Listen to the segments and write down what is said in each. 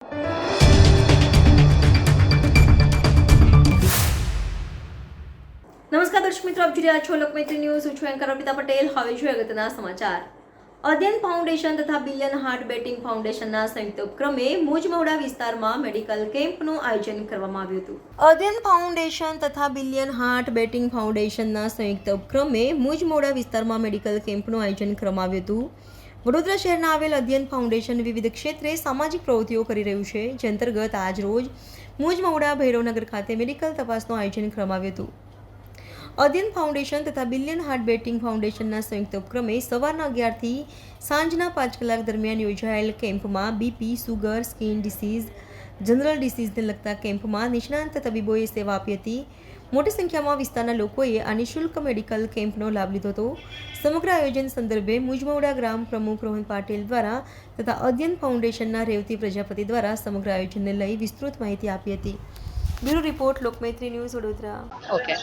નમસ્કાર દર્શક મિત્રો, આપ જોઈ રહ્યા છો લોકમૈત્રી ન્યૂઝ. હું છું એન્કર અર્પિતા પટેલ. હવે જોઈએ અગત્યના સમાચાર. અધ્યયન ફાઉન્ડેશન તથા બિલિયન હાર્ટ બેટિંગ ફાઉન્ડેશનના સંયુક્ત ઉપક્રમે મુજમહુડા વિસ્તારમાં મેડિકલ કેમ્પનું આયોજન કરવામાં આવ્યું હતું. અધ્યયન ફાઉન્ડેશન તથા બિલિયન હાર્ટ બેટિંગ ફાઉન્ડેશનના સંયુક્ત ઉપક્રમે મુજમહુડા વિસ્તારમાં મેડિકલ કેમ્પનું આયોજન કરવામાં આવ્યું હતું. વડોદરા શહેરના આવેલ અધ્યયન ફાઉન્ડેશન વિવિધ ક્ષેત્રે સામાજિક પ્રવૃત્તિઓ કરી રહ્યું છે, જે અંતર્ગત આજ રોજ મુજમહુડા ભૈરવનગર ખાતે મેડિકલ તપાસનું આયોજન કરવામાં આવ્યું હતું. અધ્યયન ફાઉન્ડેશન તથા બિલિયન હાર્ટ બેટિંગ ફાઉન્ડેશનના સંયુક્ત ઉપક્રમે સવારના 11 થી સાંજના 5 કલાક દરમિયાન યોજાયેલ કેમ્પમાં BP, sugar, skin disease, general ડિસીઝને લગતા કેમ્પમાં નિષ્ણાંત તબીબોએ સેવા આપી હતી. મોટી સંખ્યામાં વિસ્તારના લોકોએ આ નિઃશુલ્ક મેડિકલ કેમ્પનો લાભ લીધો હતો. સમગ્ર આયોજન સંદર્ભે મુજમહુડા ગ્રામ પ્રમુખ રોહન પાટીલ દ્વારા તથા અધ્યયન ફાઉન્ડેશનના રેવતી પ્રજાપતિ દ્વારા સમગ્ર આયોજનને લઈ વિસ્તૃત માહિતી આપી હતી. Bureau report, Lokmaitri news, Vadodara. Okay,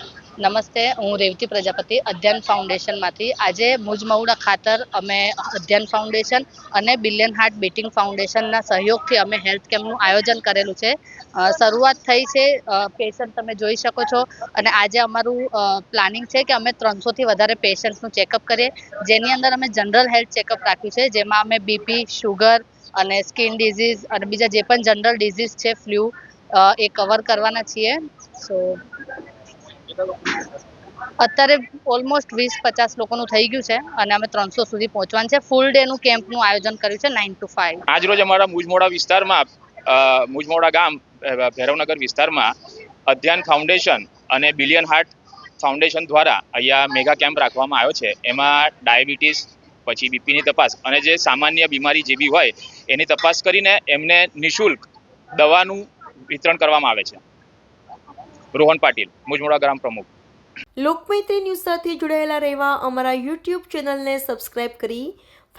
નમસ્તે. હું રેવતી પ્રજાપતિ અધ્યયન ફાઉન્ડેશનમાંથી આજે મુજમહુડા ખાતર અમે અધ્યયન ફાઉન્ડેશન અને બિલિયન હાર્ટ બીટિંગ ફાઉન્ડેશનના સહયોગથી અમે હેલ્થ કેમ્પનું આયોજન કરેલું છે. શરૂઆત થઈ છે, પેશન્ટ તમે જોઈ શકો છો, અને આજે અમારું પ્લાનિંગ છે કે અમે 300થી વધારે પેશન્ટ્સનું ચેકઅપ કરીએ, જેની અંદર અમે જનરલ હેલ્થ ચેકઅપ રાખ્યું છે, જેમાં અમે બીપી, શુગર અને સ્કિન ડિઝીઝ અને બીજા જે પણ જનરલ ડિઝીઝ છે, ફ્લૂ, એ કવર કરવાના છીએ. સો અત્યારે ઓલમોસ્ટ 20-50 લોકોનું થઈ ગયું છે અને અમે 300 સુધી પહોંચવાનું છે. ફૂલ ડેનું કેમ્પનું આયોજન કર્યું છે 9 to 5. આજરોજ અમારા મુજમહુડા વિસ્તારમાં મુજમહુડા ગામ ભૈરવનગર વિસ્તારમાં અધ્યયન ફાઉન્ડેશન અને બિલિયન હાર્ટ ફાઉન્ડેશન દ્વારા અહીંયા મેગા કેમ્પ રાખવામાં આવ્યો છે. એમાં ડાયાબિટીસ, પછી બીપીની તપાસ અને જે સામાન્ય બીમારી જે બી હોય એની તપાસ કરીને એમને નિઃશુલ્ક દવાનું વિતરણ કરવામાં આવે છે. રોહન પાટીલ, મુજમહુડા ગ્રામ પ્રમુખ. લોકમૈત્રી ન્યૂઝ સાથે જોડાયેલા રહેવા અમારા યુટ્યુબ ચેનલને સબસ્ક્રાઇબ કરી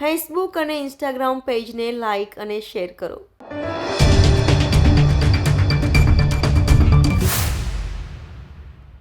ફેસબુક અને ઇન્સ્ટાગ્રામ પેજને લાઇક અને શેર કરો.